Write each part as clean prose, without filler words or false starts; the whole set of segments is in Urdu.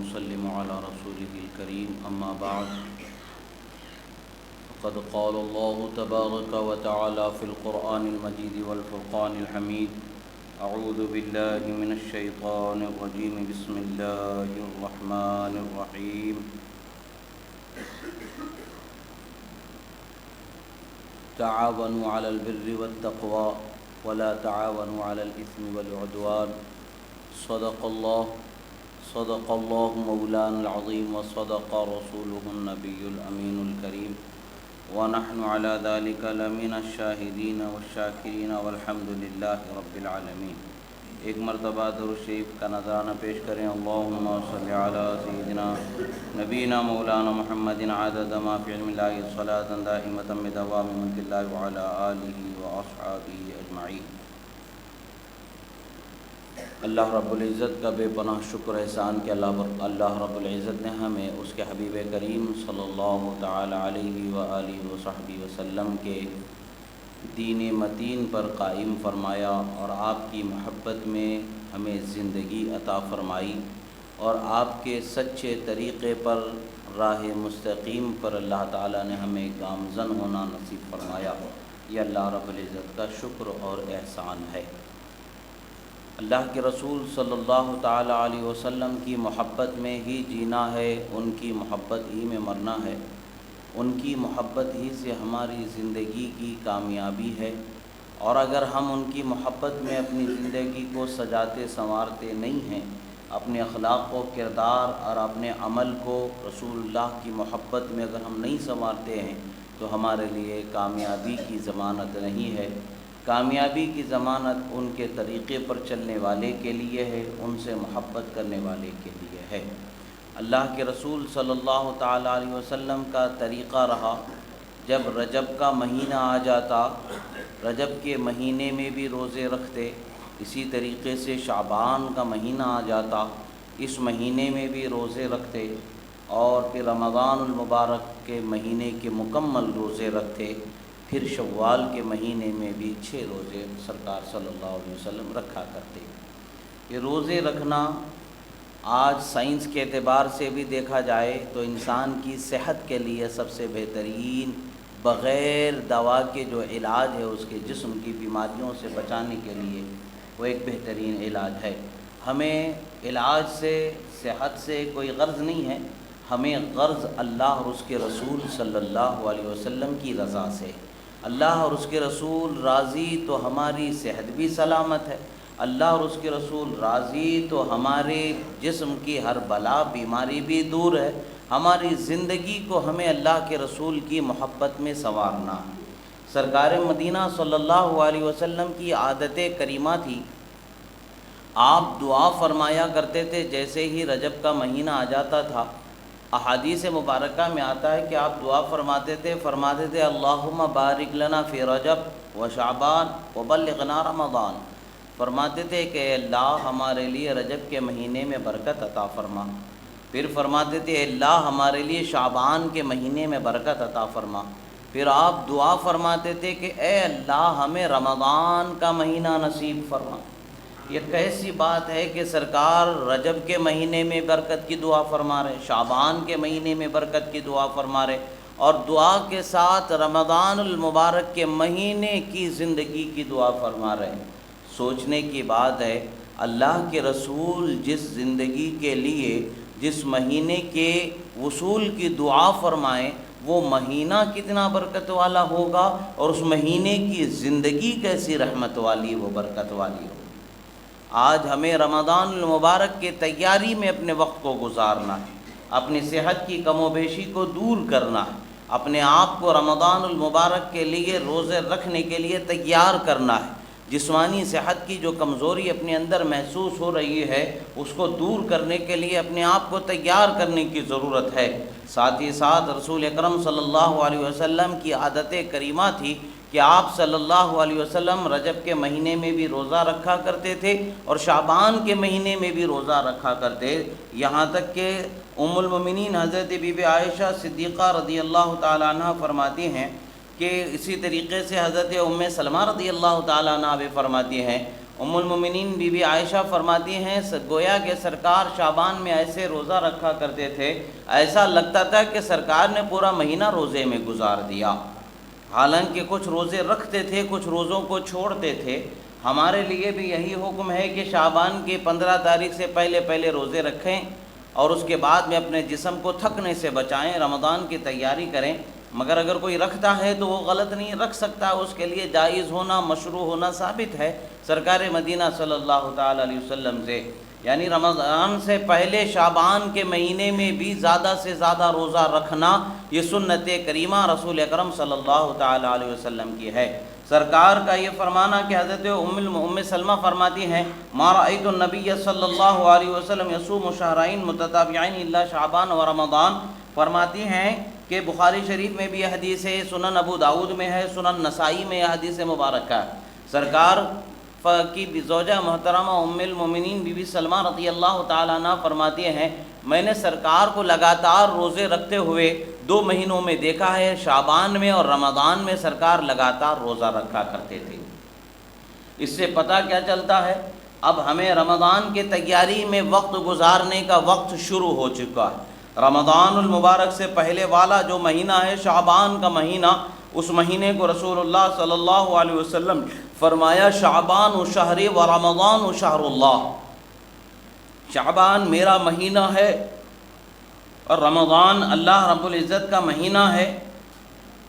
ونسلم على رسوله الكريم أما بعد فقد قال الله تبارك وتعالى في القرآن المجيد والفرقان الحميد أعوذ بالله من الشيطان الرجيم بسم الله الرحمن الرحيم تعاونوا على البر والتقوى ولا تعاونوا على الإثم والعدوان صدق الله مولانا العظيم وصدق رسوله النبي الأمين الكريم ونحن على ذلك لمن الشاهدين والشاكرين والحمد لله رب العالمين۔ ایک مرتبہ درود شریف کا نذرانہ پیش کریں۔ اللہم صلی علی سیدنا نبینا مولانا محمد عدد ما فی علم اللہ صلاۃ دائمۃ بدوام ملک اللہ وعلی آلہ واصحابہ اجمعین۔ اللہ رب العزت کا بے پناہ شکر احسان کہ اللہ رب العزت نے ہمیں اس کے حبیب کریم صلی اللہ تعالی علیہ وآلہ وصحبہ وسلم کے دین متین پر قائم فرمایا اور آپ کی محبت میں ہمیں زندگی عطا فرمائی اور آپ کے سچے طریقے پر راہ مستقیم پر اللہ تعالیٰ نے ہمیں گامزن ہونا نصیب فرمایا۔ یہ اللہ رب العزت کا شکر اور احسان ہے۔ اللہ کے رسول صلی اللہ تعالی علیہ وسلم کی محبت میں ہی جینا ہے، ان کی محبت ہی میں مرنا ہے، ان کی محبت ہی سے ہماری زندگی کی کامیابی ہے، اور اگر ہم ان کی محبت میں اپنی زندگی کو سجاتے سنوارتے نہیں ہیں، اپنے اخلاق و کردار اور اپنے عمل کو رسول اللہ کی محبت میں اگر ہم نہیں سنوارتے ہیں تو ہمارے لیے کامیابی کی ضمانت نہیں ہے۔ کامیابی کی ضمانت ان کے طریقے پر چلنے والے کے لیے ہے، ان سے محبت کرنے والے کے لیے ہے۔ اللہ کے رسول صلی اللہ تعالی علیہ وسلم کا طریقہ رہا، جب رجب کا مہینہ آ جاتا، رجب کے مہینے میں بھی روزے رکھتے، اسی طریقے سے شعبان کا مہینہ آ جاتا، اس مہینے میں بھی روزے رکھتے، اور پھر رمضان المبارک کے مہینے کے مکمل روزے رکھتے، پھر شوال کے مہینے میں بھی 6 روزے سرکار صلی اللہ علیہ وسلم رکھا کرتے۔ یہ روزے رکھنا آج سائنس کے اعتبار سے بھی دیکھا جائے تو انسان کی صحت کے لیے سب سے بہترین، بغیر دوا کے جو علاج ہے، اس کے جسم کی بیماریوں سے بچانے کے لیے وہ ایک بہترین علاج ہے۔ ہمیں علاج سے، صحت سے کوئی غرض نہیں ہے، ہمیں غرض اللہ اور اس کے رسول صلی اللہ علیہ وسلم کی رضا سے۔ اللہ اور اس کے رسول راضی تو ہماری صحت بھی سلامت ہے، اللہ اور اس کے رسول راضی تو ہمارے جسم کی ہر بلا بیماری بھی دور ہے۔ ہماری زندگی کو ہمیں اللہ کے رسول کی محبت میں سنوارنا ہے۔ سرکار مدینہ صلی اللہ علیہ وسلم کی عادت کریمہ تھی، آپ دعا فرمایا کرتے تھے جیسے ہی رجب کا مہینہ آ جاتا تھا۔ احادیث مبارکہ میں آتا ہے کہ آپ دعا فرماتے تھے اللہم بارک لنا فی رجب و شعبان و بلغنا رمضان۔ فرماتے تھے کہ اے اللہ ہمارے لیے رجب کے مہینے میں برکت عطا فرما، پھر فرماتے تھے اے اللہ ہمارے لیے شعبان کے مہینے میں برکت عطا فرما، پھر آپ دعا فرماتے تھے کہ اے اللہ ہمیں رمضان کا مہینہ نصیب فرما۔ یہ کیسی بات ہے کہ سرکار رجب کے مہینے میں برکت کی دعا فرما رہے، شعبان کے مہینے میں برکت کی دعا فرما رہے، اور دعا کے ساتھ رمضان المبارک کے مہینے کی زندگی کی دعا فرما رہے ہیں۔ سوچنے کی بات ہے، اللہ کے رسول جس زندگی کے لیے جس مہینے کے وصول کی دعا فرمائیں، وہ مہینہ کتنا برکت والا ہوگا، اور اس مہینے کی زندگی کیسی رحمت والی، وہ برکت والی ہوگی۔ آج ہمیں رمضان المبارک کی تیاری میں اپنے وقت کو گزارنا ہے، اپنی صحت کی کم و بیشی کو دور کرنا ہے، اپنے آپ کو رمضان المبارک کے لیے روزے رکھنے کے لیے تیار کرنا ہے۔ جسمانی صحت کی جو کمزوری اپنے اندر محسوس ہو رہی ہے، اس کو دور کرنے کے لیے اپنے آپ کو تیار کرنے کی ضرورت ہے۔ ساتھ ہی ساتھ رسول اکرم صلی اللہ علیہ وسلم کی عادت کریمہ تھی کہ آپ صلی اللہ علیہ وسلم رجب کے مہینے میں بھی روزہ رکھا کرتے تھے اور شعبان کے مہینے میں بھی روزہ رکھا کرتے، یہاں تک کہ ام المومنین حضرت بی بی عائشہ صدیقہ رضی اللہ تعالیٰ عنہ فرماتی ہیں کہ اسی طریقے سے حضرت ام سلمہ رضی اللہ تعالیٰ عنہ بھی فرماتی ہیں، ام المومنین بی بی عائشہ فرماتی ہیں گویا کہ سرکار شعبان میں ایسے روزہ رکھا کرتے تھے، ایسا لگتا تھا کہ سرکار نے پورا مہینہ روزے میں گزار دیا۔ حالانکہ کچھ روزے رکھتے تھے، کچھ روزوں کو چھوڑتے تھے۔ ہمارے لیے بھی یہی حکم ہے کہ شعبان کی 15 تاریخ سے پہلے روزے رکھیں اور اس کے بعد میں اپنے جسم کو تھکنے سے بچائیں، رمضان کی تیاری کریں۔ مگر اگر کوئی رکھتا ہے تو وہ غلط نہیں، رکھ سکتا، اس کے لیے جائز ہونا، مشروع ہونا ثابت ہے سرکار مدینہ صلی اللہ تعالی علیہ وسلم سے۔ یعنی رمضان سے پہلے شعبان کے مہینے میں بھی زیادہ سے زیادہ روزہ رکھنا، یہ سنت کریمہ رسول اکرم صلی اللہ تعالی علیہ وسلم کی ہے۔ سرکار کا یہ فرمانا کہ حضرت ام سلمہ فرماتی ہیں ما رأیت النبی صلی اللہ علیہ وسلم یصوم شہرین متتابعین الا شعبان و رمضان، فرماتی ہیں کہ بخاری شریف میں بھی یہ حدیث ہے، سنن ابو داود میں ہے، سنن نسائی میں یہ حدیث مبارکہ ہے۔ سرکار کی زوجہ محترمہ ام المومنین بی بی سلمہ رضی اللہ تعالیٰ عنہ فرماتی ہیں میں نے سرکار کو لگاتار روزے رکھتے ہوئے 2 مہینوں میں دیکھا ہے، شعبان میں اور رمضان میں سرکار لگاتار روزہ رکھا کرتے تھے۔ اس سے پتہ کیا چلتا ہے؟ اب ہمیں رمضان کی تیاری میں وقت گزارنے کا وقت شروع ہو چکا ہے۔ رمضان المبارک سے پہلے والا جو مہینہ ہے شعبان کا مہینہ، اس مہینے کو رسول اللہ صلی اللہ علیہ وسلم فرمایا شعبان و شہر و رمضان و شہر اللہ، شعبان میرا مہینہ ہے اور رمضان اللہ رب العزت کا مہینہ ہے۔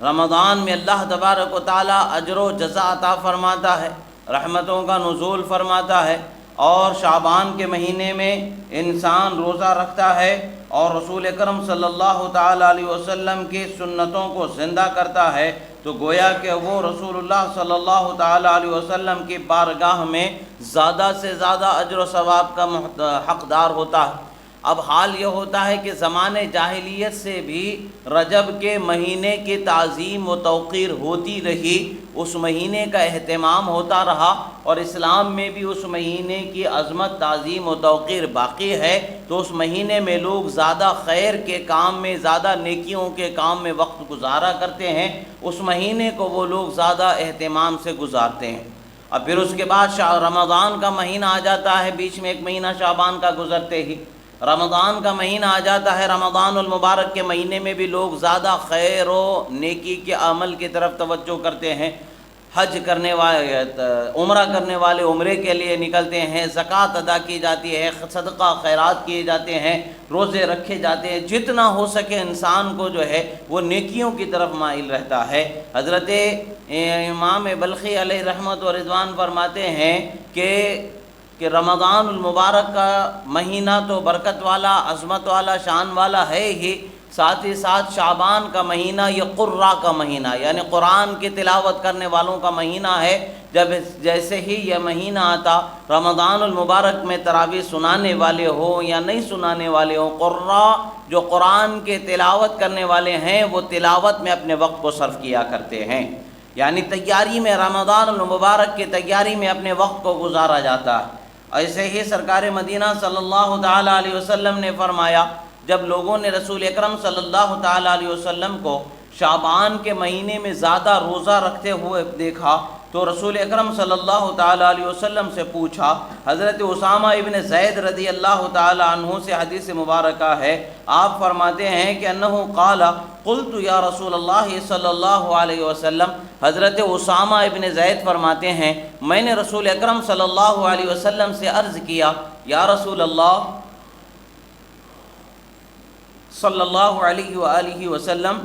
رمضان میں اللہ تبارک و تعالی اجر و جزا عطا فرماتا ہے، رحمتوں کا نزول فرماتا ہے، اور شعبان کے مہینے میں انسان روزہ رکھتا ہے اور رسول اکرم صلی اللہ تعالی علیہ وسلم کی سنتوں کو زندہ کرتا ہے، تو گویا کہ وہ رسول اللہ صلی اللہ تعالی علیہ وسلم کی بارگاہ میں زیادہ سے زیادہ اجر و ثواب کا حقدار ہوتا ہے۔ اب حال یہ ہوتا ہے کہ زمانے جاہلیت سے بھی رجب کے مہینے کی تعظیم و توقیر ہوتی رہی، اس مہینے کا اہتمام ہوتا رہا، اور اسلام میں بھی اس مہینے کی عظمت، تعظیم و توقیر باقی ہے۔ تو اس مہینے میں لوگ زیادہ خیر کے کام میں، زیادہ نیکیوں کے کام میں وقت گزارا کرتے ہیں، اس مہینے کو وہ لوگ زیادہ اہتمام سے گزارتے ہیں۔ اب پھر اس کے بعد رمضان کا مہینہ آ جاتا ہے، بیچ میں 1 مہینہ شعبان کا گزرتے ہی رمضان کا مہینہ آ جاتا ہے۔ رمضان المبارک کے مہینے میں بھی لوگ زیادہ خیر و نیکی کے عمل کی طرف توجہ کرتے ہیں۔ حج کرنے والے، عمرہ کرنے والے عمرے کے لیے نکلتے ہیں، زکوٰۃ ادا کی جاتی ہے، صدقہ خیرات کیے جاتے ہیں، روزے رکھے جاتے ہیں، جتنا ہو سکے انسان کو جو ہے وہ نیکیوں کی طرف مائل رہتا ہے۔ حضرت امام بلخی علیہ رحمت و رضوان فرماتے ہیں کہ رمضان المبارک کا مہینہ تو برکت والا، عظمت والا، شان والا ہے ہی، ساتھ ہی ساتھ شعبان کا مہینہ یہ قرہ کا مہینہ، یعنی قرآن کی تلاوت کرنے والوں کا مہینہ ہے۔ جب جیسے ہی یہ مہینہ آتا، رمضان المبارک میں تراویح سنانے والے ہوں یا نہیں سنانے والے ہوں، قرہ جو قرآن کے تلاوت کرنے والے ہیں وہ تلاوت میں اپنے وقت کو صرف کیا کرتے ہیں، یعنی تیاری میں، رمضان المبارک کی تیاری میں اپنے وقت کو گزارا جاتا ہے۔ ایسے ہی سرکار مدینہ صلی اللہ تعالی علیہ وسلم نے فرمایا، جب لوگوں نے رسول اکرم صلی اللہ تعالی علیہ وسلم کو شعبان کے مہینے میں زیادہ روزہ رکھتے ہوئے دیکھا تو رسول اکرم صلی اللہ تعالی علیہ وسلم سے پوچھا۔ حضرت اسامہ ابن زید رضی اللہ تعالی عنہ سے حدیث مبارکہ ہے، آپ فرماتے ہیں کہ انہو قال قلت یا رسول اللہ صلی اللہ علیہ وسلم، حضرت اسامہ ابن زید فرماتے ہیں میں نے رسول اکرم صلی اللہ علیہ وسلم سے عرض کیا، یا رسول اللہ صلی اللہ علیہ وآلہ وسلم،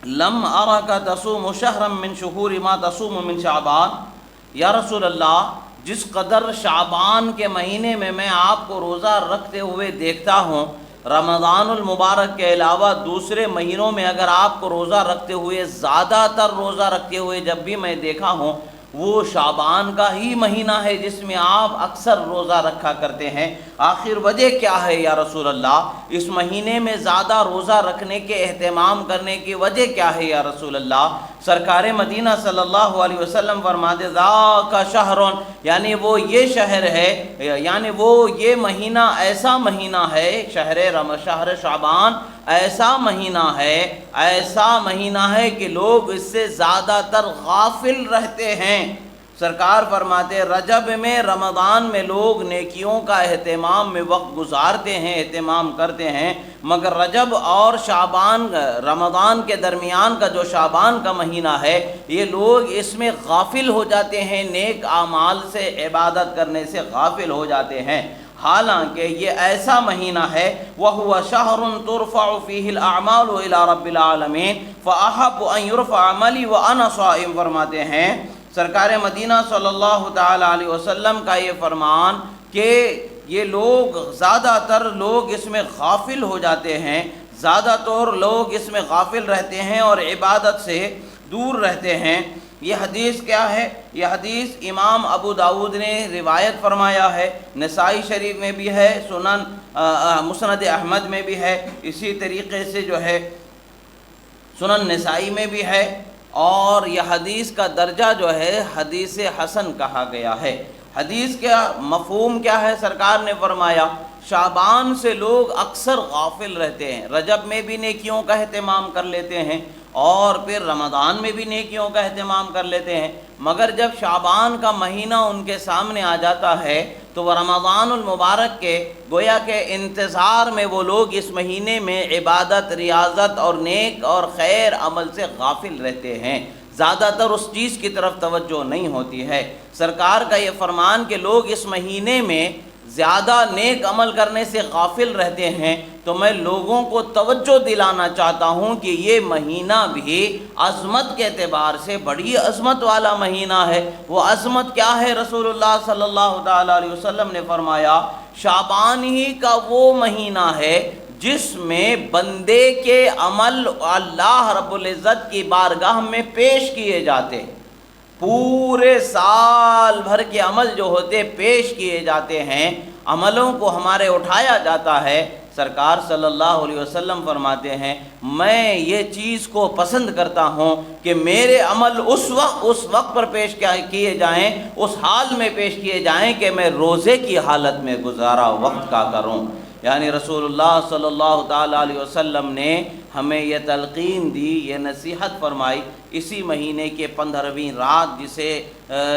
لم ارک تصوم شہرا من شہور ما تصوم من شعبان، یا رسول اللہ جس قدر شعبان کے مہینے میں آپ کو روزہ رکھتے ہوئے دیکھتا ہوں، رمضان المبارک کے علاوہ دوسرے مہینوں میں اگر آپ کو روزہ رکھتے ہوئے، زیادہ تر روزہ رکھتے ہوئے جب بھی میں دیکھا ہوں، وہ شعبان کا ہی مہینہ ہے جس میں آپ اکثر روزہ رکھا کرتے ہیں۔ آخر وجہ کیا ہے یا رسول اللہ؟ اس مہینے میں زیادہ روزہ رکھنے کے اہتمام کرنے کی وجہ کیا ہے یا رسول اللہ؟ سرکار مدینہ صلی اللہ علیہ وسلم فرماتے ذاک شہر، یعنی وہ یہ شہر ہے، یعنی وہ یہ مہینہ ایسا مہینہ ہے، شہر شعبان ایسا مہینہ ہے کہ لوگ اس سے زیادہ تر غافل رہتے ہیں۔ سرکار فرماتے رجب میں رمضان میں لوگ نیکیوں کا اہتمام میں وقت گزارتے ہیں، اہتمام کرتے ہیں، مگر رجب اور شعبان رمضان کے درمیان کا جو شعبان کا مہینہ ہے یہ لوگ اس میں غافل ہو جاتے ہیں، نیک اعمال سے عبادت کرنے سے غافل ہو جاتے ہیں۔ حالانکہ یہ ایسا مہینہ ہے وَهُوَ شَهْرٌ تُرْفَعُ فِيهِ الْأَعْمَالُ إِلَىٰ رَبِّ الْعَالَمِينَ فَأَحَبُّ أَن يُرْفَعَ عَمَلِي وَأَنَا صَائِمٌ فرماتے ہیں سرکار مدینہ صلی اللہ تعالی علیہ وسلم کا یہ فرمان کہ یہ لوگ زیادہ تر لوگ اس میں غافل ہو جاتے ہیں، زیادہ تر لوگ اس میں غافل رہتے ہیں اور عبادت سے دور رہتے ہیں۔ یہ حدیث کیا ہے؟ یہ حدیث امام ابو داود نے روایت فرمایا ہے، نسائی شریف میں بھی ہے، سنن مسند احمد میں بھی ہے، اسی طریقے سے جو ہے سنن نسائی میں بھی ہے، اور یہ حدیث کا درجہ جو ہے حدیث حسن کہا گیا ہے۔ حدیث کا مفہوم کیا ہے؟ سرکار نے فرمایا شعبان سے لوگ اکثر غافل رہتے ہیں، رجب میں بھی نیکیوں کا اہتمام کر لیتے ہیں اور پھر رمضان میں بھی نیکیوں کا اہتمام کر لیتے ہیں، مگر جب شعبان کا مہینہ ان کے سامنے آ جاتا ہے تو وہ رمضان المبارک کے گویا کہ انتظار میں وہ لوگ اس مہینے میں عبادت، ریاضت اور نیک اور خیر عمل سے غافل رہتے ہیں، زیادہ تر اس چیز کی طرف توجہ نہیں ہوتی ہے۔ سرکار کا یہ فرمان کہ لوگ اس مہینے میں زیادہ نیک عمل کرنے سے غافل رہتے ہیں، تو میں لوگوں کو توجہ دلانا چاہتا ہوں کہ یہ مہینہ بھی عظمت کے اعتبار سے بڑی عظمت والا مہینہ ہے۔ وہ عظمت کیا ہے؟ رسول اللہ صلی اللہ تعالی علیہ وسلم نے فرمایا شعبان ہی کا وہ مہینہ ہے جس میں بندے کے عمل اللہ رب العزت کی بارگاہ میں پیش کیے جاتے ہیں، پورے سال بھر کے عمل جو ہوتے پیش کیے جاتے ہیں، عملوں کو ہمارے اٹھایا جاتا ہے۔ سرکار صلی اللہ علیہ وسلم فرماتے ہیں میں یہ چیز کو پسند کرتا ہوں کہ میرے عمل اس وقت پر پیش کیے جائیں، اس حال میں پیش کیے جائیں کہ میں روزے کی حالت میں گزارا وقت کا کروں۔ یعنی رسول اللہ صلی اللہ تعالی علیہ وسلم نے ہمیں یہ تلقین دی، یہ نصیحت فرمائی اسی مہینے کے 15ویں رات جسے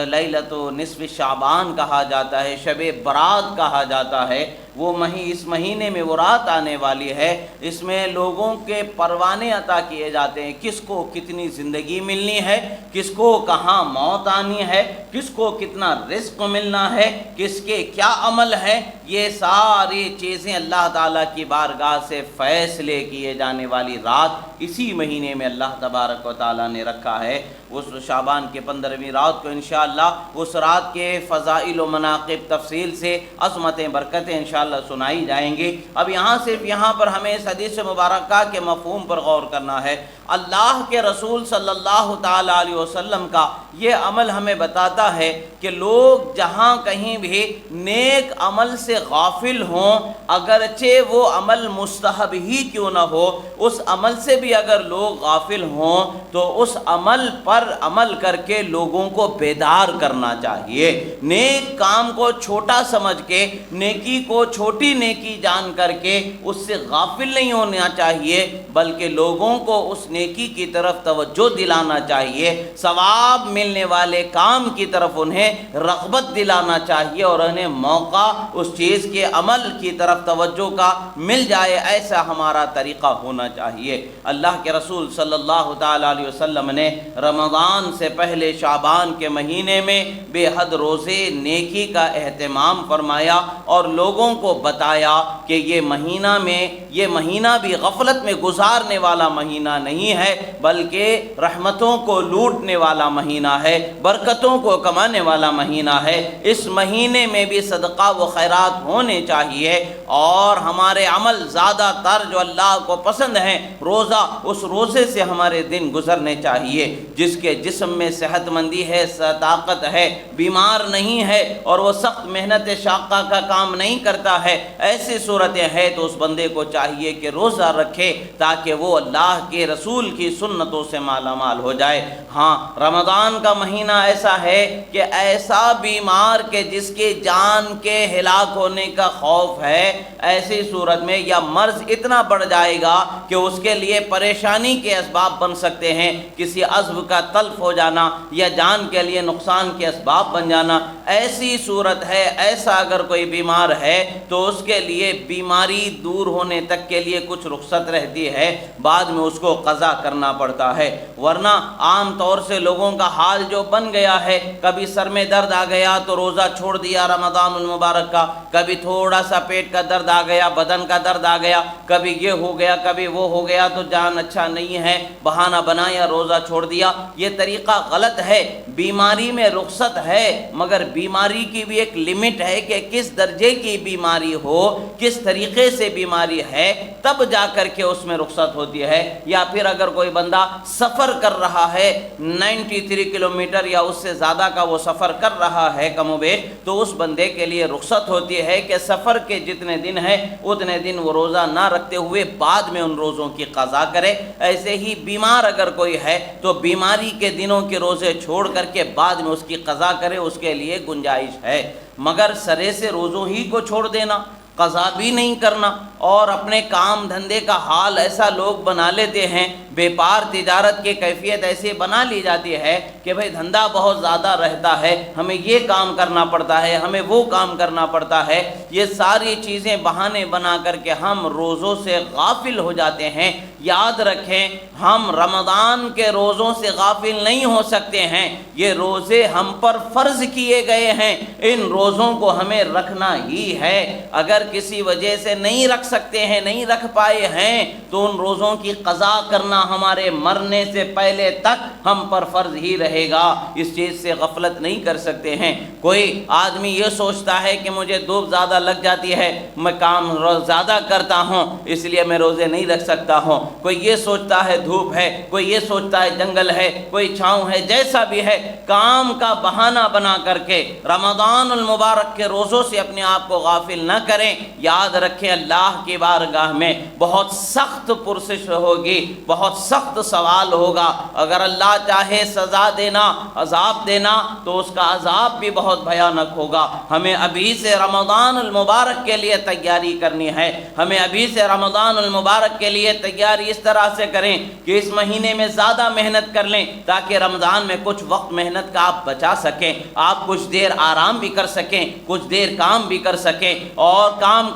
لیلۃ نصف شعبان کہا جاتا ہے، شب برات کہا جاتا ہے، وہ اس مہینے میں وہ رات آنے والی ہے، اس میں لوگوں کے پروانے عطا کیے جاتے ہیں، کس کو کتنی زندگی ملنی ہے، کس کو کہاں موت آنی ہے، کس کو کتنا رزق ملنا ہے، کس کے کیا عمل ہے، یہ ساری چیزیں اللہ تعالیٰ کی بارگاہ سے فیصلے کیے جانے والی رات اسی مہینے میں اللہ تبارک و تعالیٰ نے رکھا ہے۔ اس شعبان کے 15ویں رات کو انشاءاللہ اس رات کے فضائل و مناقب تفصیل سے عظمتیں برکتیں انشاءاللہ سنائی جائیں گی۔ اب یہاں پر ہمیں اس حدیث مبارکہ کے مفہوم پر غور کرنا ہے۔ اللہ کے رسول صلی اللہ تعالی علیہ وسلم کا یہ عمل ہمیں بتاتا ہے کہ لوگ جہاں کہیں بھی نیک عمل سے غافل ہوں، اگرچہ وہ عمل مستحب ہی کیوں نہ ہو، اس عمل سے بھی اگر لوگ غافل ہوں تو اس عمل پر عمل کر کے لوگوں کو بیدار کرنا چاہیے۔ نیک کام کو چھوٹا سمجھ کے، نیکی کو چھوٹی نیکی جان کر کے اس سے غافل نہیں ہونا چاہیے، بلکہ لوگوں کو اس نیکی کی طرف توجہ دلانا چاہیے، ثواب ملنے والے کام کی طرف انہیں رغبت دلانا چاہیے اور انہیں موقع اس چیز کے عمل کی طرف توجہ کا مل جائے، ایسا ہمارا طریقہ ہونا چاہیے۔ اللہ کے رسول صلی اللہ تعالی علیہ وسلم نے رمضان سے پہلے شعبان کے مہینے میں بے حد روزے نیکی کا اہتمام فرمایا اور لوگوں کو بتایا کہ یہ مہینہ بھی غفلت میں گزارنے والا مہینہ نہیں ہے، بلکہ رحمتوں کو لوٹنے والا مہینہ ہے، برکتوں کو کمانے والا مہینہ ہے۔ اس مہینے میں بھی صدقہ و خیرات ہونے چاہیے اور ہمارے عمل زیادہ تر جو اللہ کو پسند ہیں، روزہ، اس روزے سے ہمارے دن گزرنے چاہیے۔ جس کے جسم میں صحت مندی ہے، طاقت ہے، بیمار نہیں ہے اور وہ سخت محنت شاقہ کا کام نہیں کرتا ہے، ایسی صورتیں ہے تو اس بندے کو چاہیے کہ روزہ رکھے تاکہ وہ اللہ کے رسول کی سنتوں سے مالا مال ہو جائے۔ ہاں، رمضان کا مہینہ ایسا ہے کہ ایسا بیمار کہ جس کی جان کے ہلاک ہونے کا خوف ہے، ایسی صورت میں یا مرض اتنا بڑھ جائے گا کہ اس کے لیے پریشانی کے اسباب بن سکتے ہیں، کسی عضو کا تلف ہو جانا یا جان کے لیے نقصان کے اسباب بن جانا، ایسی صورت ہے، ایسا اگر کوئی بیمار ہے تو اس کے لیے بیماری دور ہونے تک کے لیے کچھ رخصت رہتی ہے، بعد میں اس کو قضا کرنا پڑتا ہے۔ ورنہ عام طور سے لوگوں کا حال جو بن گیا ہے، کبھی سر میں درد آ گیا تو روزہ چھوڑ دیا رمضان المبارک کا، کبھی تھوڑا سا پیٹ کا درد آ گیا، بدن کا درد آ گیا، کبھی یہ ہو گیا کبھی وہ ہو گیا تو جان اچھا نہیں ہے، بہانہ بنایا روزہ چھوڑ دیا۔ یہ طریقہ غلط ہے۔ بیماری میں رخصت ہے، مگر بیماری کی بھی ایک لمٹ ہے کہ کس درجے کی بیماری ہو، کس طریقے سے بیماری ہے، تب جا کر کے اس میں رخصت ہوتی ہے۔ یا پھر اگر کوئی بندہ سفر کر رہا ہے 93 کلومیٹر یا اس سے زیادہ کا وہ سفر کر رہا ہے کم و بیش، تو اس بندے کے لیے رخصت ہوتی ہے کہ سفر کے جتنے دن ہیں اتنے دن وہ روزہ نہ رکھتے ہوئے بعد میں ان روزوں کی قضا کرے۔ ایسے ہی بیمار اگر کوئی ہے تو بیماری کے دنوں کے روزے چھوڑ کر کے بعد میں اس کی قضا کرے، اس کے لیے گنجائش ہے۔ مگر سرے سے روزوں ہی کو چھوڑ دینا، قضا بھی نہیں کرنا، اور اپنے کام دھندے کا حال ایسا لوگ بنا لیتے ہیں، بیپار تجارت کی کیفیت ایسی بنا لی جاتی ہے کہ بھئی دھندا بہت زیادہ رہتا ہے، ہمیں یہ کام کرنا پڑتا ہے، ہمیں وہ کام کرنا پڑتا ہے۔ یہ ساری چیزیں بہانے بنا کر کے ہم روزوں سے غافل ہو جاتے ہیں۔ یاد رکھیں، ہم رمضان کے روزوں سے غافل نہیں ہو سکتے ہیں، یہ روزے ہم پر فرض کیے گئے ہیں، ان روزوں کو ہمیں رکھنا ہی ہے۔ اگر کسی وجہ سے نہیں رکھ سکتے ہیں، نہیں رکھ پائے ہیں، تو ان روزوں کی قضا کرنا ہمارے مرنے سے پہلے تک ہم پر فرض ہی رہے گا۔ اس چیز سے غفلت نہیں کر سکتے ہیں۔ کوئی آدمی یہ سوچتا ہے کہ مجھے دھوپ زیادہ لگ جاتی ہے، میں کام زیادہ کرتا ہوں اس لیے میں روزے نہیں رکھ سکتا ہوں۔ کوئی یہ سوچتا ہے دھوپ ہے، کوئی یہ سوچتا ہے جنگل ہے، کوئی چھاؤں ہے، جیسا بھی ہے، کام کا بہانہ بنا کر کے رمضان المبارک کے روزوں سے اپنے آپ کو غافل نہ کریں۔ یاد رکھیں، اللہ کی بارگاہ میں بہت سخت پرسش ہوگی، بہت سخت سوال ہوگا۔ اگر اللہ چاہے سزا دینا، عذاب دینا، تو اس کا عذاب بھی بہت بھیانک ہوگا۔ ہمیں ابھی سے رمضان المبارک کے لیے تیاری کرنی ہے، ہمیں ابھی سے رمضان المبارک کے لیے تیاری اس طرح سے کریں کہ اس مہینے میں زیادہ محنت کر لیں، تاکہ رمضان میں کچھ وقت محنت کا آپ بچا سکیں، آپ کچھ دیر آرام بھی کر سکیں، کچھ دیر کام بھی کر سکیں، اور کام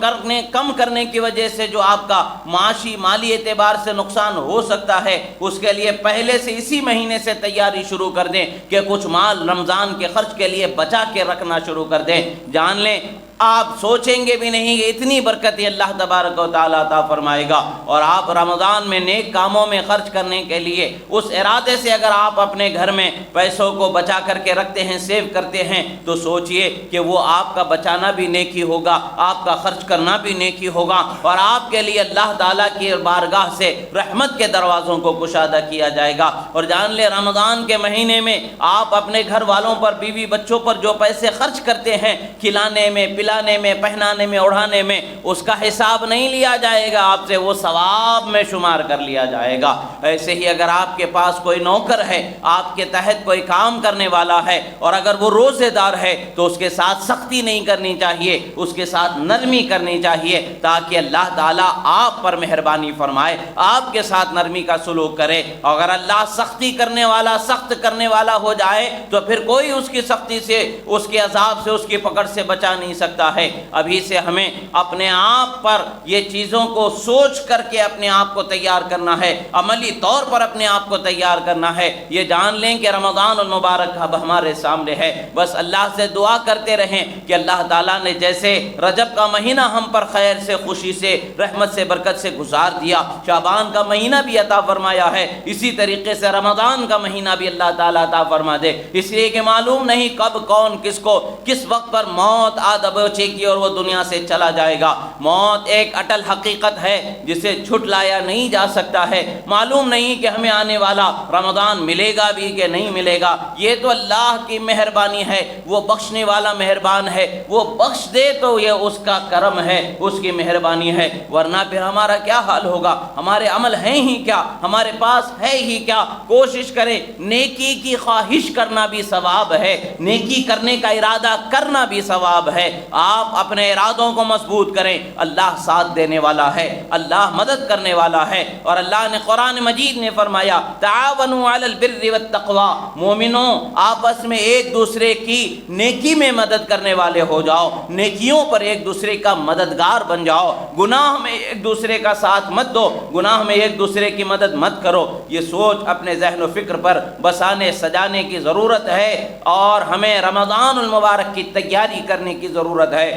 کم کرنے کی وجہ سے جو آپ کا معاشی مالی اعتبار سے نقصان ہو سکتا ہے، اس کے لیے پہلے سے اسی مہینے سے تیاری شروع کر دیں کہ کچھ مال رمضان کے خرچ کے لیے بچا کے رکھنا شروع کر دیں۔ جان لیں، آپ سوچیں گے بھی نہیں کہ اتنی برکت اللہ تبارک و تعالیٰ عطا فرمائے گا۔ اور آپ رمضان میں نیک کاموں میں خرچ کرنے کے لیے اس ارادے سے اگر آپ اپنے گھر میں پیسوں کو بچا کر کے رکھتے ہیں، سیو کرتے ہیں، تو سوچئے کہ وہ آپ کا بچانا بھی نیکی ہوگا، آپ کا خرچ کرنا بھی نیکی ہوگا، اور آپ کے لیے اللہ تعالیٰ کی بارگاہ سے رحمت کے دروازوں کو کشادہ کیا جائے گا۔ اور جان لیں، رمضان کے مہینے میں آپ اپنے گھر والوں پر، بیوی بچوں پر جو پیسے خرچ کرتے ہیں، کھلانے میں، پلانے میں، پہنانے میں، اڑھانے میں، اس کا حساب نہیں لیا جائے گا آپ سے، وہ ثواب میں شمار کر لیا جائے گا۔ ایسے ہی اگر آپ کے پاس کوئی نوکر ہے، آپ کے تحت کوئی کام کرنے والا ہے، اور اگر وہ روزے دار ہے تو اس کے ساتھ سختی نہیں کرنی چاہیے، اس کے ساتھ نرمی کرنی چاہیے، تاکہ اللہ تعالیٰ آپ پر مہربانی فرمائے، آپ کے ساتھ نرمی کا سلوک کرے۔ اگر اللہ سختی کرنے والا، سخت کرنے والا ہو جائے تو پھر کوئی اس کی سختی سے، اس کے عذاب سے، اس کی پکڑ سے بچا نہیں سکتا ہے۔ ابھی سے ہمیں اپنے آپ پر یہ چیزوں کو سوچ کر کے اپنے آپ کو تیار کرنا ہے، عملی طور پر اپنے آپ کو تیار کرنا ہے۔ یہ جان لیں کہ رمضان المبارک اب ہمارے سامنے ہے، بس اللہ سے دعا کرتے رہیں کہ اللہ تعالیٰ نے جیسے رجب کا مہینہ ہم پر خیر سے، خوشی سے، رحمت سے، برکت سے گزار دیا، شعبان کا مہینہ بھی عطا فرمایا ہے، اسی طریقے سے رمضان کا مہینہ بھی اللہ تعالیٰ عطا فرما دے، اس لیے کہ معلوم نہیں کب کون کس کو کس وقت پر موت آ دبے بلوچی کی اور وہ دنیا سے چلا جائے گا۔ موت ایک اٹل حقیقت ہے جسے جھٹلایا نہیں جا سکتا ہے۔ معلوم نہیں کہ ہمیں آنے والا رمضان ملے گا بھی کہ نہیں ملے گا، یہ تو اللہ کی مہربانی ہے، وہ بخشنے والا مہربان ہے، وہ بخش دے تو یہ اس کا کرم ہے، اس کی مہربانی ہے، ورنہ پھر ہمارا کیا حال ہوگا؟ ہمارے عمل ہیں ہی کیا؟ ہمارے پاس ہے ہی کیا؟ کوشش کریں، نیکی کی خواہش کرنا بھی ثواب ہے، نیکی کرنے کا ارادہ کرنا بھی ثواب ہے۔ آپ اپنے ارادوں کو مضبوط کریں، اللہ ساتھ دینے والا ہے، اللہ مدد کرنے والا ہے۔ اور اللہ نے قرآن مجید نے فرمایا تعاونوا علی البر والتقوی، مومنوں آپس میں ایک دوسرے کی نیکی میں مدد کرنے والے ہو جاؤ، نیکیوں پر ایک دوسرے کا مددگار بن جاؤ، گناہ میں ایک دوسرے کا ساتھ مت دو، گناہ میں ایک دوسرے کی مدد مت کرو۔ یہ سوچ اپنے ذہن و فکر پر بسانے سجانے کی ضرورت ہے، اور ہمیں رمضان المبارک کی تیاری کرنے کی ضرورت ہے۔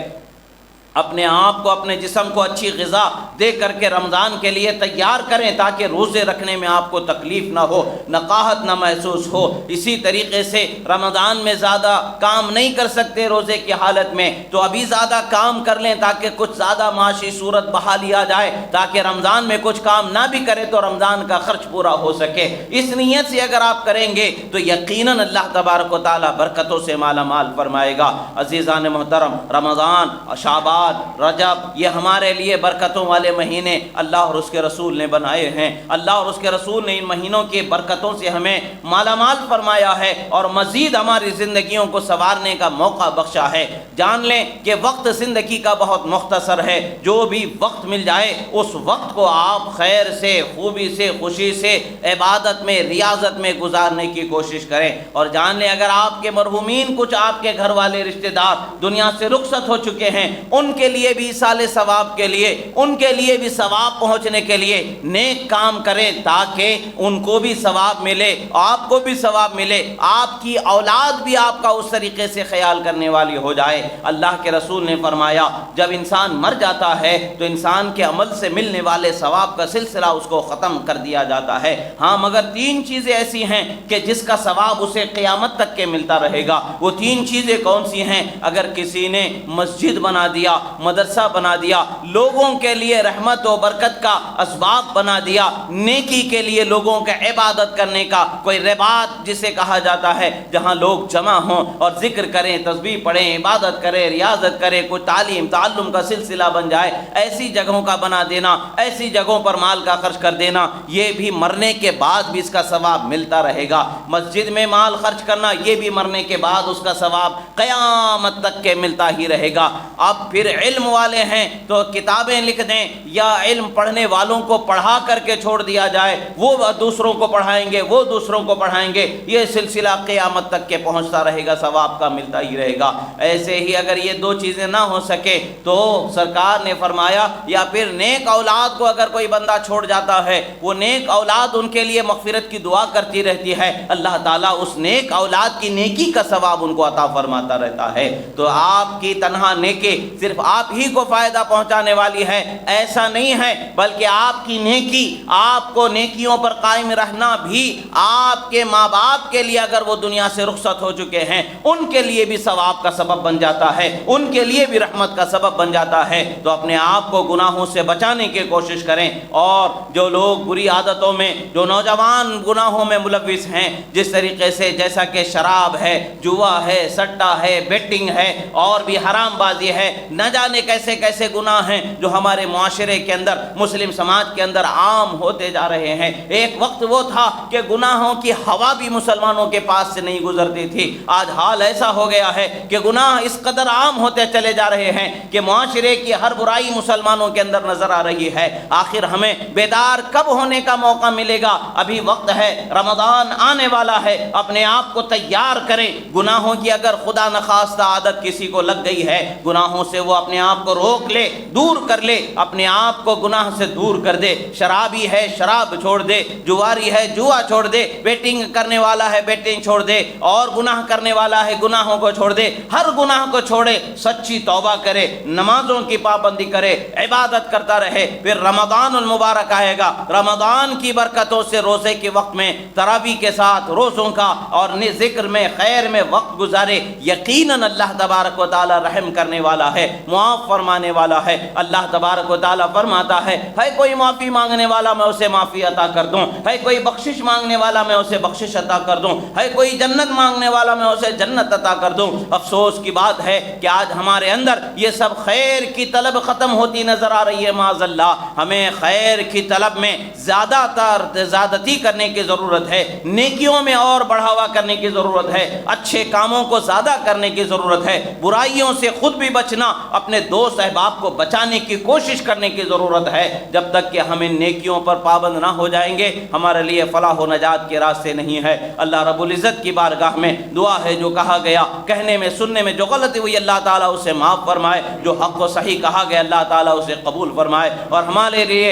اپنے آپ کو، اپنے جسم کو اچھی غذا دے کر کے رمضان کے لیے تیار کریں، تاکہ روزے رکھنے میں آپ کو تکلیف نہ ہو، نقاہت نہ محسوس ہو۔ اسی طریقے سے رمضان میں زیادہ کام نہیں کر سکتے روزے کی حالت میں، تو ابھی زیادہ کام کر لیں تاکہ کچھ زیادہ معاشی صورت بحا لیا جائے، تاکہ رمضان میں کچھ کام نہ بھی کرے تو رمضان کا خرچ پورا ہو سکے۔ اس نیت سے اگر آپ کریں گے تو یقیناً اللہ تبارک و تعالیٰ برکتوں سے مالا مال فرمائے گا۔ عزیزان محترم، رمضان، شعبان، رجب، یہ ہمارے لیے برکتوں والے مہینے اللہ اور اس کے رسول نے بنائے ہیں۔ اللہ اور اس کے رسول نے ان مہینوں کی برکتوں سے ہمیں مالا مال فرمایا ہے، اور مزید ہماری زندگیوں کو سنوارنے کا موقع بخشا ہے۔ جان لیں کہ وقت زندگی کا بہت مختصر ہے، جو بھی وقت مل جائے اس وقت کو آپ خیر سے، خوبی سے، خوشی سے، عبادت میں، ریاضت میں گزارنے کی کوشش کریں۔ اور جان لیں اگر آپ کے مرحومین، کچھ آپ کے گھر والے رشتہ دار دنیا سے رخصت ہو چکے ہیں، ان کے لیے بھی ایصال ثواب کے لیے، ان کے لیے بھی ثواب پہنچنے کے لیے نیک کام کریں، تاکہ ان کو بھی ثواب ملے، آپ کو بھی ثواب ملے، آپ کی اولاد بھی آپ کا اس طریقے سے خیال کرنے والی ہو جائے۔ اللہ کے رسول نے فرمایا جب انسان مر جاتا ہے تو انسان کے عمل سے ملنے والے ثواب کا سلسلہ اس کو ختم کر دیا جاتا ہے۔ ہاں، مگر 3 چیزیں ایسی ہیں کہ جس کا ثواب اسے قیامت تک کے ملتا رہے گا۔ وہ 3 چیزیں کون سی ہیں؟ اگر کسی نے مسجد بنا دیا، مدرسہ بنا دیا، لوگوں کے لیے رحمت و برکت کا اسباب بنا دیا، نیکی کے لیے لوگوں کا عبادت کرنے کا کوئی رباط جسے کہا جاتا ہے، جہاں لوگ جمع ہوں اور ذکر کریں، تسبیح پڑھیں، عبادت کریں، ریاضت کریں، کوئی تعلیم تعلم کا سلسلہ بن جائے، ایسی جگہوں کا بنا دینا، ایسی جگہوں پر مال کا خرچ کر دینا، یہ بھی مرنے کے بعد بھی اس کا ثواب ملتا رہے گا۔ مسجد میں مال خرچ کرنا، یہ بھی مرنے کے بعد اس کا ثواب قیامت تک کے ملتا ہی رہے گا۔ اب پھر علم والے ہیں تو کتابیں لکھ دیں، یا علم پڑھنے والوں کو پڑھا کر کے چھوڑ دیا جائے، وہ دوسروں کو پڑھائیں گے، وہ دوسروں کو پڑھائیں گے، یہ سلسلہ قیامت تک کے پہنچتا رہے گا، ثواب کا ملتا ہی رہے گا۔ ایسے ہی اگر یہ 2 چیزیں نہ ہو سکے تو سرکار نے فرمایا، یا پھر نیک اولاد کو اگر کوئی بندہ چھوڑ جاتا ہے، وہ نیک اولاد ان کے لیے مغفرت کی دعا کرتی رہتی ہے، اللہ تعالیٰ اس نیک اولاد کی نیکی کا ثواب ان کو عطا فرماتا رہتا ہے۔ تو آپ کی تنہا نیکی صرف آپ ہی کو فائدہ پہنچانے والی ہے ایسا نہیں ہے، بلکہ آپ کی نیکی، آپ کو نیکیوں پر قائم رہنا بھی آپ کے ماں باپ کے لیے اگر وہ دنیا سے رخصت ہو چکے ہیں ان کے لیے بھی ثواب کا سبب بن جاتا ہے، ان کے لیے بھی رحمت کا سبب بن جاتا ہے۔ تو اپنے آپ کو گناہوں سے بچانے کی کوشش کریں، اور جو لوگ بری عادتوں میں، جو نوجوان گناہوں میں ملوث ہیں، جس طریقے سے جیسا کہ شراب ہے، جوا ہے، سٹا ہے، بیٹنگ ہے، اور بھی حرام بازی ہے، نہ جانے کیسے کیسے گناہ ہیں جو ہمارے معاشرے کے اندر، مسلم سماج کے اندر عام ہوتے جا رہے ہیں۔ ایک وقت وہ تھا کہ گناہوں کی ہوا بھی مسلمانوں کے پاس سے نہیں گزرتی تھی، آج حال ایسا ہو گیا ہے کہ گناہ اس قدر عام ہوتے چلے جا رہے ہیں کہ معاشرے کی ہر برائی مسلمانوں کے اندر نظر آ رہی ہے۔ آخر ہمیں بیدار کب ہونے کا موقع ملے گا؟ ابھی وقت ہے، رمضان آنے والا ہے، اپنے آپ کو تیار کریں۔ گناہوں کی اگر خدا نخواستہ عادت کسی کو لگ گئی ہے، گناہوں سے وہ اپنے آپ کو روک لے، دور کر لے، اپنے آپ کو گناہ سے دور کر دے۔ شرابی ہے شراب چھوڑ دے، جواری ہے جوا چھوڑ دے، بیٹنگ کرنے والا ہے بیٹنگ چھوڑ دے، اور گناہ کرنے والا ہے گناہوں کو چھوڑ دے، ہر گناہ کو چھوڑے، سچی توبہ کرے، نمازوں کی پابندی کرے، عبادت کرتا رہے۔ پھر رمضان المبارک آئے گا، رمضان کی برکتوں سے روزے کے وقت میں تراویح کے ساتھ روزوں کا اور ذکر میں خیر میں وقت گزارے، یقیناً اللہ تبارک و تعالی رحم کرنے والا ہے، معاف فرمانے والا ہے۔ اللہ تبارک و تعالی فرماتا ہے کوئی معافی مانگنے والا میں اسے معافی عطا کر دوں، ہے کوئی بخشش مانگنے والا میں اسے بخشش عطا کر دوں، ہے کوئی جنت مانگنے والا میں اسے جنت عطا کر دوں۔ افسوس کی بات ہے کہ آج ہمارے اندر یہ سب خیر کی طلب ختم ہوتی نظر آ رہی ہے۔ معاذ اللہ، ہمیں خیر کی طلب میں زیادہ تر زیادتی کرنے کی ضرورت ہے، نیکیوں میں اور بڑھاوا کرنے کی ضرورت ہے، اچھے کاموں کو زیادہ کرنے کی ضرورت ہے، برائیوں سے خود بھی بچنا، اپنے دوست احباب کو بچانے کی کوشش کرنے کی ضرورت ہے۔ جب تک کہ ہمیں نیکیوں پر پابند نہ ہو جائیں گے، ہمارے لیے فلاح و نجات کے راستے نہیں ہے۔ اللہ رب العزت کی بارگاہ میں دعا ہے، جو کہا گیا کہنے میں سننے میں جو غلطی ہوئی اللہ تعالیٰ اسے معاف فرمائے، جو حق و صحیح کہا گیا اللہ تعالیٰ اسے قبول فرمائے، اور ہمارے لیے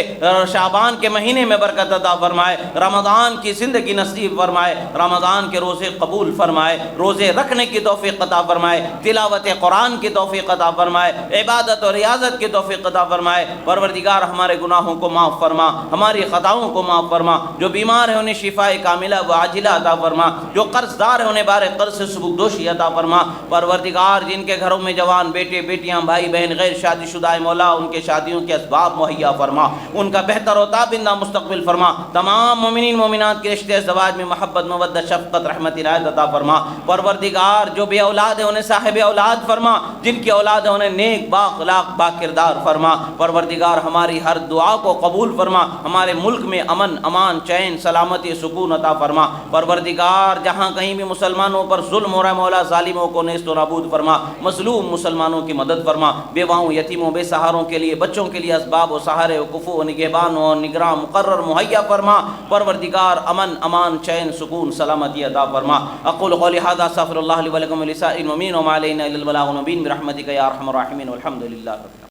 شعبان کے مہینے میں برکت عطا فرمائے، رمضان کی زندگی نصیب فرمائے، رمضان کے روزے قبول فرمائے، روزے رکھنے کی توفیق عطا فرمائے، تلاوت قرآن کی توفیق عطا فرمائے، عبادت اور ریاضت کی توفیق عطا فرمائے۔ پروردگار ہمارے گناہوں کو معاف فرما، ہماری خطاؤں کو معاف فرما، جو بیمار ہیں انہیں شفاء کاملہ و عاجلہ عطا فرما، جو قرض دار ہیں انہیں بار قرض سے سبکدوشی عطا فرما۔ پروردگار جن کے گھروں میں جوان بیٹے بیٹیاں بھائی بہن غیر شادی شدہ ہیں، مولا ان کے شادیوں کے اسباب مہیا فرما، ان کا بہتر و تابندہ مستقبل فرما، تمام مومنین مومنات کے رشتے ازدواج میں محبت مودت شفقت رحمت عنایت عطا فرما۔ پروردگار جو بے اولاد ہیں انہیں صاحب اولاد فرما، جن کی اولاد ہیں انہیں نیک با اخلاق با کردار فرما۔ پروردگار ہماری ہر دعا کو قبول فرما، ہمارے ملک میں امن امان چین سلامتی سکون عطا فرما۔ پروردگار جہاں کہیں بھی مسلمانوں پر ظلم ہو رہا ہے مولا ظالموں کو نیست و نابود فرما، مظلوم مسلمانوں کی مدد فرما، بیواؤں یتیموں بے سہاروں کے لیے بچوں کے لیے اسباب و سہارے و کفو و نگہبان و نگراں مقرر مہیا فرما۔ پروردگار امن امان چین سکون سلامتی عطا فرما۔ اقول قولی ھذا استغفر اللہ لی ولکم ولسائر المؤمنین وما علینا الا البلاغ المبین برحمتک یا ارحم الراحمین والحمد للہ۔